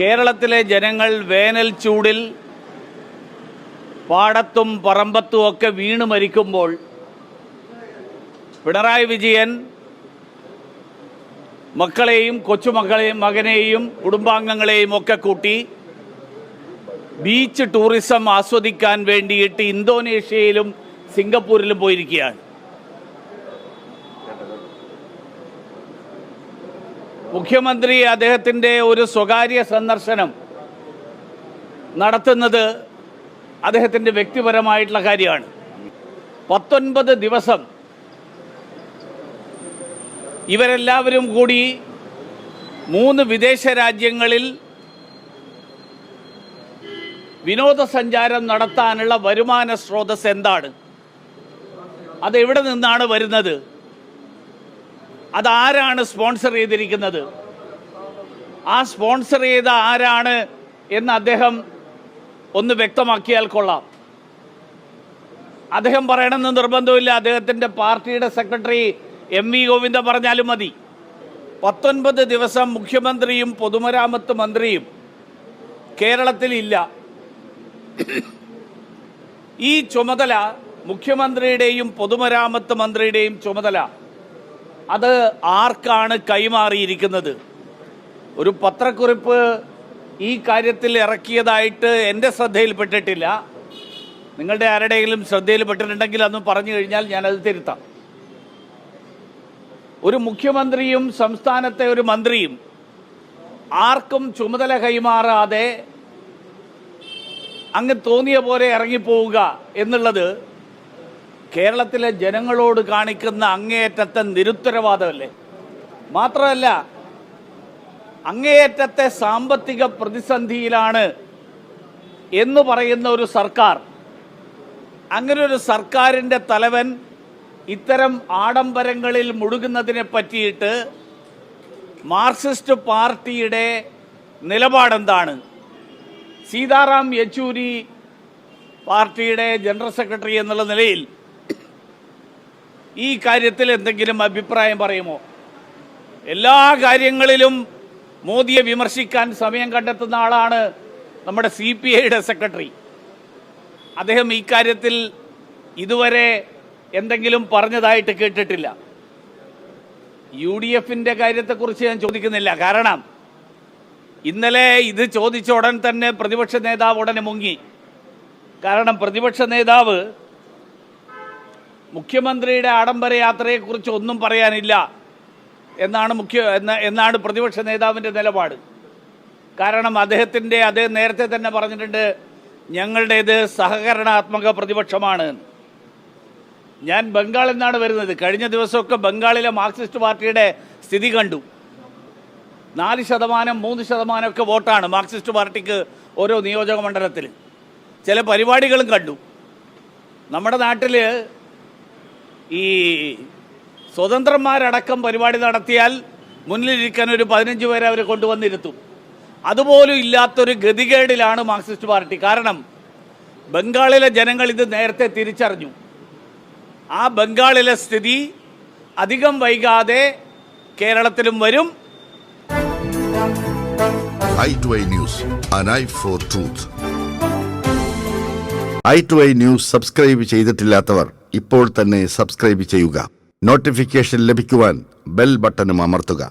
കേരളത്തിലെ ജനങ്ങൾ വേനൽ ചൂടിൽ പാടത്തും പറമ്പത്തും ഒക്കെ വീണ് മരിക്കുമ്പോൾ പിണറായി വിജയൻ മക്കളെയും കൊച്ചുമക്കളെയും മകനെയും കുടുംബാംഗങ്ങളെയും ഒക്കെ കൂട്ടി ബീച്ച് ടൂറിസം ആസ്വദിക്കാൻ വേണ്ടിയിട്ട് ഇന്തോനേഷ്യയിലും സിംഗപ്പൂരിലും പോയിരിക്കുകയാണ്. മുഖ്യമന്ത്രി അദ്ദേഹത്തിൻ്റെ ഒരു സ്വകാര്യ സന്ദർശനം നടത്തുന്നത് അദ്ദേഹത്തിൻ്റെ വ്യക്തിപരമായിട്ടുള്ള കാര്യമാണ്. 19 ദിവസം ഇവരെല്ലാവരും കൂടി 3 വിദേശ രാജ്യങ്ങളിൽ വിനോദസഞ്ചാരം നടത്താനുള്ള വരുമാന സ്രോതസ് എന്താണ്? അതെവിടെ നിന്നാണ് വരുന്നത്? അതാരാണ് സ്പോൺസർ ചെയ്തിരിക്കുന്നത്? ആ സ്പോൺസർ ചെയ്ത ആരാണ് എന്ന് അദ്ദേഹം ഒന്ന് വ്യക്തമാക്കിയാൽ കൊള്ളാം. അദ്ദേഹം പറയണമെന്ന് നിർബന്ധമില്ല. അദ്ദേഹത്തിൻ്റെ പാർട്ടിയുടെ സെക്രട്ടറി MV ഗോവിന്ദൻ പറഞ്ഞാലും മതി. 19 ദിവസം മുഖ്യമന്ത്രിയും പൊതുമരാമത്ത് മന്ത്രിയും കേരളത്തിലില്ല. ഈ ചുമതല, മുഖ്യമന്ത്രിയുടെയും പൊതുമരാമത്ത് മന്ത്രിയുടെയും ചുമതല, അത് ആർക്കാണ് കൈമാറിയിരിക്കുന്നത്? ഒരു പത്രക്കുറിപ്പ് ഈ കാര്യത്തിൽ ഇറക്കിയതായിട്ട് എൻ്റെ ശ്രദ്ധയിൽപ്പെട്ടിട്ടില്ല. നിങ്ങളുടെ ആരുടെയെങ്കിലും ശ്രദ്ധയിൽപ്പെട്ടിട്ടുണ്ടെങ്കിൽ അന്ന് പറഞ്ഞു കഴിഞ്ഞാൽ ഞാനത് തിരുത്താം. ഒരു മുഖ്യമന്ത്രിയും സംസ്ഥാനത്തെ ഒരു മന്ത്രിയും ആർക്കും ചുമതല കൈമാറാതെ അങ്ങ് തോന്നിയ പോലെ ഇറങ്ങിപ്പോവുക എന്നുള്ളത് കേരളത്തിലെ ജനങ്ങളോട് കാണിക്കുന്ന അങ്ങേയറ്റത്തെ നിരുത്തരവാദമല്ലേ? മാത്രമല്ല, അങ്ങേയറ്റത്തെ സാമ്പത്തിക പ്രതിസന്ധിയിലാണ് എന്ന് പറയുന്ന ഒരു സർക്കാർ, അങ്ങനെ ഒരു സർക്കാരിൻ്റെ തലവൻ ഇത്തരം ആഡംബരങ്ങളിൽ മുഴുകുന്നതിനെ പറ്റിയിട്ട് മാർക്സിസ്റ്റ് പാർട്ടിയുടെ നിലപാടെന്താണ്? സീതാറാം യെച്ചൂരി പാർട്ടിയുടെ ജനറൽ സെക്രട്ടറി എന്നുള്ള നിലയിൽ ഈ കാര്യത്തിൽ എന്തെങ്കിലും അഭിപ്രായം പറയുമോ? എല്ലാ കാര്യങ്ങളിലും മോദിയെ വിമർശിക്കാൻ സമയം കണ്ടെത്തുന്ന ആളാണ് നമ്മുടെ CPIയുടെ സെക്രട്ടറി. അദ്ദേഹം ഈ കാര്യത്തിൽ ഇതുവരെ എന്തെങ്കിലും പറഞ്ഞതായിട്ട് കേട്ടിട്ടില്ല. UDFൻ്റെ കാര്യത്തെക്കുറിച്ച് ഞാൻ ചോദിക്കുന്നില്ല. കാരണം ഇന്നലെ ഇത് ചോദിച്ച ഉടൻ തന്നെ പ്രതിപക്ഷ നേതാവ് ഉടനെ മുങ്ങി. കാരണം പ്രതിപക്ഷ നേതാവ് മുഖ്യമന്ത്രിയുടെ ആഡംബര യാത്രയെക്കുറിച്ച് ഒന്നും പറയാനില്ല എന്നാണ് പ്രതിപക്ഷ നേതാവിൻ്റെ നിലപാട്. കാരണം അദ്ദേഹം നേരത്തെ തന്നെ പറഞ്ഞിട്ടുണ്ട്, ഞങ്ങളുടേത് സഹകരണാത്മക പ്രതിപക്ഷമാണ്. ഞാൻ ബംഗാളിൽ നിന്നാണ് വരുന്നത്. കഴിഞ്ഞ ദിവസമൊക്കെ ബംഗാളിലെ മാർക്സിസ്റ്റ് പാർട്ടിയുടെ സ്ഥിതി കണ്ടു. 4%, 3% ഒക്കെ വോട്ടാണ് മാർക്സിസ്റ്റ് പാർട്ടിക്ക് ഓരോ നിയോജക മണ്ഡലത്തിൽ. ചില പരിപാടികളും കണ്ടു. നമ്മുടെ നാട്ടിൽ ഈ സ്വതന്ത്രന്മാരടക്കം പരിപാടി നടത്തിയാൽ മുന്നിലിരിക്കാൻ ഒരു 15 പേരെ അവർ കൊണ്ടുവന്നിരുത്തും. അതുപോലും ഇല്ലാത്തൊരു ഗതികേടിലാണ് മാർക്സിസ്റ്റ് പാർട്ടി. കാരണം ബംഗാളിലെ ജനങ്ങൾ ഇത് നേരത്തെ തിരിച്ചറിഞ്ഞു. ആ ബംഗാളിലെ സ്ഥിതി അധികം വൈകാതെ കേരളത്തിലും വരും. i2i News, an eye for truth. i2i News subscribe ചെയ്തിട്ടില്ലാത്തവർ ഇപ്പോൾ തന്നെ സബ്സ്ക്രൈബ് ചെയ്യുക. നോട്ടിഫിക്കേഷൻ ലഭിക്കുവാൻ ബെൽ ബട്ടണും അമർത്തുക.